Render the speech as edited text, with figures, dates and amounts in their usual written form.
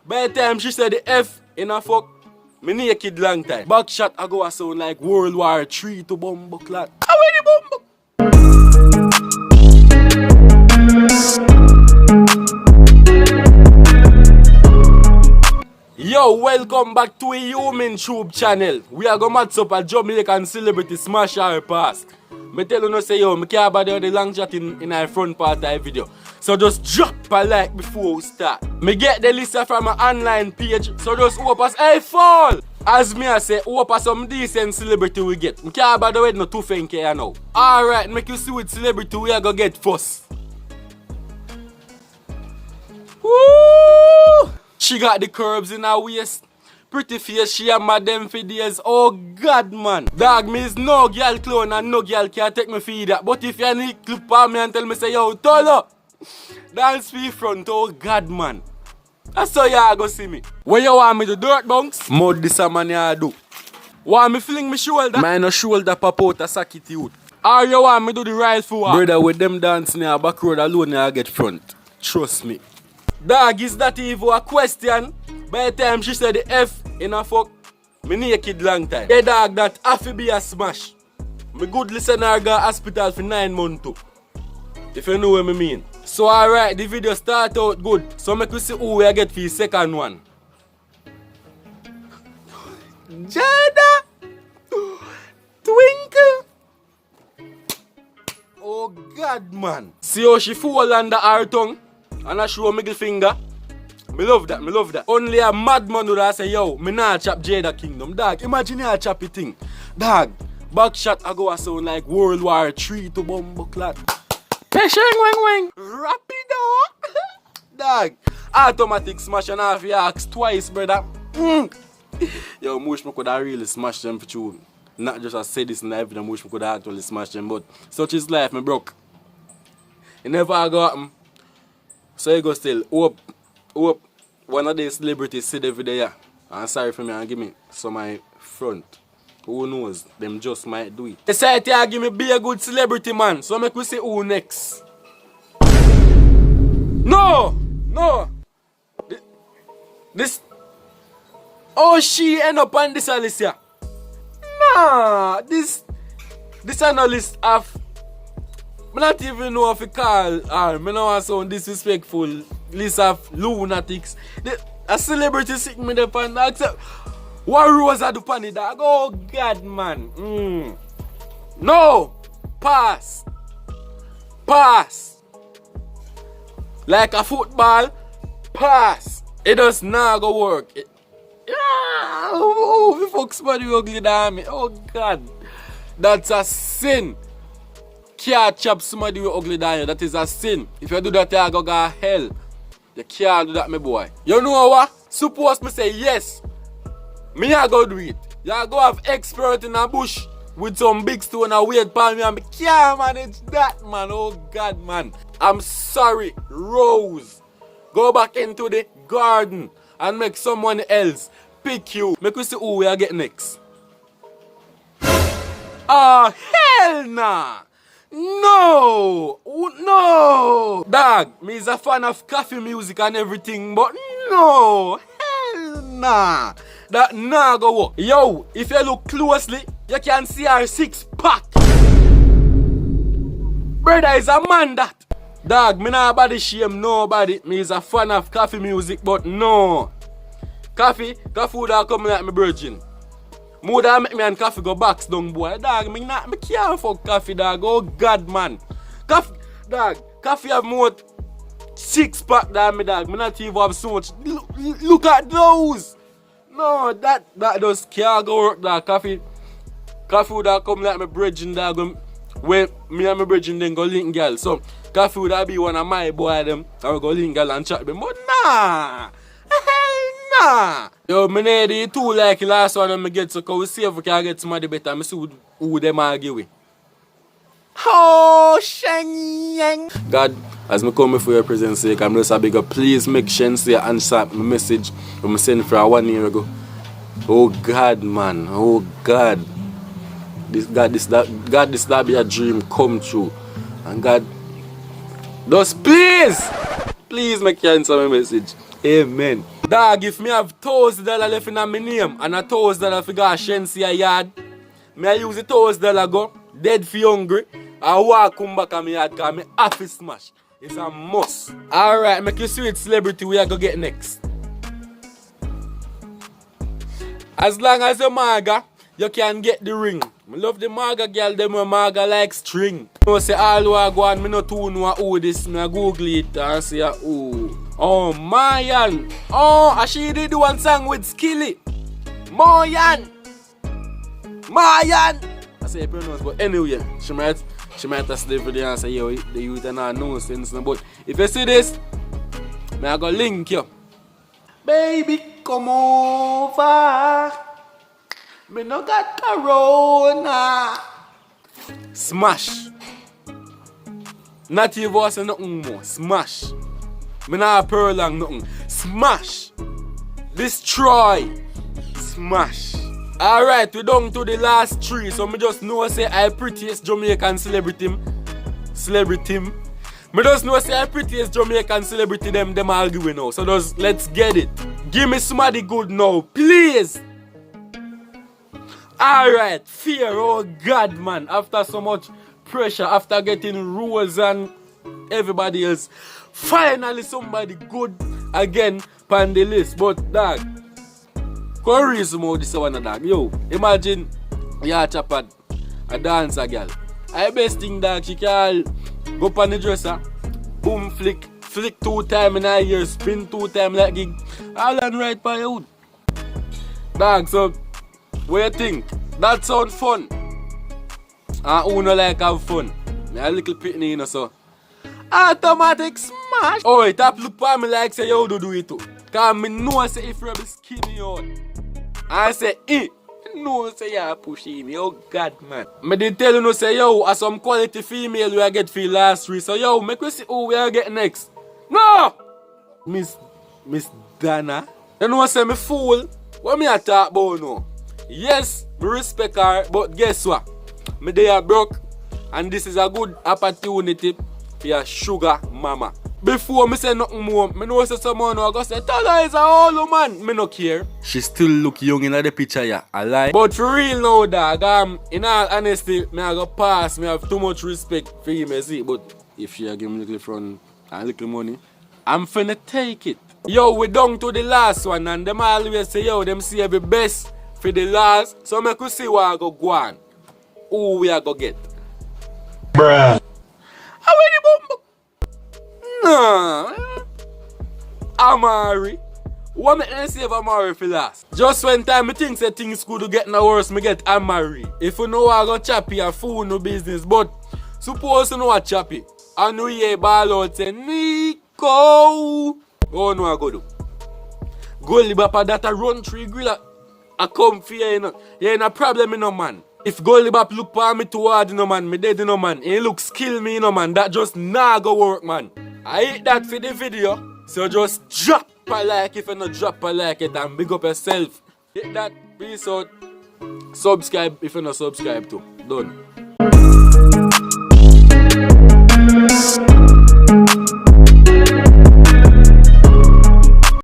By the time she said the F in a fuck, me naked long time. Back shot I go a sound like World War III to bumbo clat. How the bumbo? Yo, welcome back to a human tube channel. We are going to match up a Jamaican celebrity smash our past. Me tell you no say yo, me care about the long chat in our front part of the video. So just drop a like before we start. Me get the list from an online page, so just hope us hey fall. As me I say, hope us some decent celebrity we get. Me care about the way no too fancy here now. Alright, make you see which celebrity we are gonna get first. Woo! She got the curves in her waist. Pretty face, she a madam for days. Oh God, man. Dog, me is no girl clone and no girl can take me for that. But if you need clip on me and tell me say, yo, Toloh, dance for front, oh God, man. That's how you go see me. When you want me to dirt bunks, mud this a man you do. Want me fling me shoulder? Mine no shoulder pop out a socket youth. Or you want me do the rifle walk? Brother, with them dancing in a back road alone, you get front. Trust me. Dog, is that even a question? By the time she said the F in a fuck, me naked long time. Hey dog, that have to be a smash. Me good listener go hospital for 9 months too. If you know what I mean. So alright, the video start out good. So make we see who we get for the second one. Jada! Twinkle! Oh God, man. See how she fall under her tongue? And I show a middle finger. Me love that, me love that. Only a madman would say, yo, me nah chop Jada Kingdom. Dog, imagine you chop it thing. Dog, back shot I go a sound like World War III to bumbo clat. Wang. Rapido. Dog, automatic smash and half you ask twice, brother. Yo, much me could have really smash them for you. Not just I say this in the video, much me could have actually smash them, but such is life, me broke. It never go happen. So you go still hope one of these celebrities see the video and sorry for me and give me some my front. Who knows? Them just might do it. Society give me be a good celebrity man. So make we see who next. No! This oh she end up on this Alicia. Nah, this analyst have I not even know if you call her. I don't want to sound disrespectful. List of lunatics. A celebrity sitting me there and accept. What rose I do pan it dog? Oh God, man. No! Pass. Like a football. Pass. It does not go work. Oh, we fuck somebody ugly down me. Oh God. That's a sin. Can't chop somebody with ugly down you. That is a sin. If you do that, you go to hell. You can't do that, my boy. You know what? Suppose me say yes. Me I go do it. You go have expert in a bush with some big stone and weight palm me and me can't manage that, man. Oh God, man. I'm sorry, Rose. Go back into the garden and make someone else pick you. Make we see who we are get next. Oh, hell nah. No! Dog, me is a fan of coffee music and everything, but no! Hell nah! That nah go work. Yo, if you look closely, you can see her 6-pack. Brother is a man that. Dog, me nah body shame nobody. Me is a fan of coffee music, but no. Coffee would have come like me virgin. More than make me and coffee go box down, boy. Dog, me can't fuck coffee, dog. Oh God, man. Coffee have more 6-pack than me, dog. Me not even have so much. Look at those. No, that just can't go work, dog. Coffee would have come like me bridging, dog. When me and my bridging then go link girl. So coffee would have be one of my boy them. I will go link girl and chat them. But nah. Nah. Yo, me need the two like the last one I get, so we see if we can get somebody better. I see who them argue with. Oh, Shen. God, as me come for your presence sake, I'm just a bigger. Please make Shen say answer my message I sent for 1 year ago. Oh God, man. Oh God. This that be a dream come true. And God, just please make you answer my message. Amen. Dog, if me have $1,000 left in my name and $1,000 for go Shensi a yard, me I use the $1,000 go, dead for hungry, I walk come back on my yard because me have to smash. It's a must. Alright, make you see which celebrity we are going to get next. As long as you're Maga, you can get the ring. I love the Maga girl, them when Maga like string. You know, say all who are going, I don't know who this, I Google it and say, oh, Mayan. Oh, she did one song with Skilly. Mayan. I say you pronounce, but anyway, she might have slip for the answer, yo, the youth are not no sense, no. But if you see this, I go link you. Baby, come over. Me no got corona. Smash. Not even say nothing more. Smash. Me not prolong nothing. Smash. Destroy. Smash. Alright, we down to the last 3. So me just know say I prettiest Jamaican celebrity. Me just know say I prettiest Jamaican celebrity them arguing now. So just let's get it. Give me somebody good now, please. Alright, fear, oh God, man. After so much pressure, after getting rules and everybody else, finally somebody good again on the list. But dog, reason more this one, dog. Yo, imagine you chop a dancer girl. I best thing dog, she can go on the dresser, boom, flick 2 times in a year, spin 2 times like gig, all and right by your hood. Dog, so what you think? That sound fun? And who no like have fun? Me a little pitney, you know, so automatic smash. Oh, it up look for me like say you do it too. Cause me know say if you're skinny out. I say no say you pushing me. Oh God, man. Me did tell you no say yo, as some quality female we get for last 3. So yo, make we see who we are get next. No! Miss Dana. You know say me fool? What me a talk about now? Yes, me respect her, but guess what? Me they are broke, and this is a good opportunity for your sugar mama. Before me say nothing more, me know say someone will go say, Toloh is a old woman. Me no care. She still look young in the picture, yeah. I lie. But for real now, dog, in all honesty, me I go pass. Me have too much respect for him, you see. But if she give me little front and little money, I'm finna take it. Yo, we down to the last one, and them always say, yo, them see every best for the last. So me could see what I go on. Who we are go get? Bruh. How many bomb? Nah. Amari. What make them save Amari for last? Just when time me think say things could get no worse, me get Amari. If you know I go choppy and fool no business, but suppose you know what choppy. I know you ball out say Nico. Oh no I go do. Go live up that a run 3 grill. I come for you, you know. You ain't a problem, you know, man. If Goalie Bap look for me too hard, you know, man, me dead, you know, man. He look skill me, you know, man. That just nah go work, man. I hate that for the video. So just drop a like if you not drop a like it and big up yourself. Hit that, peace out. Subscribe if you not subscribe too. Done.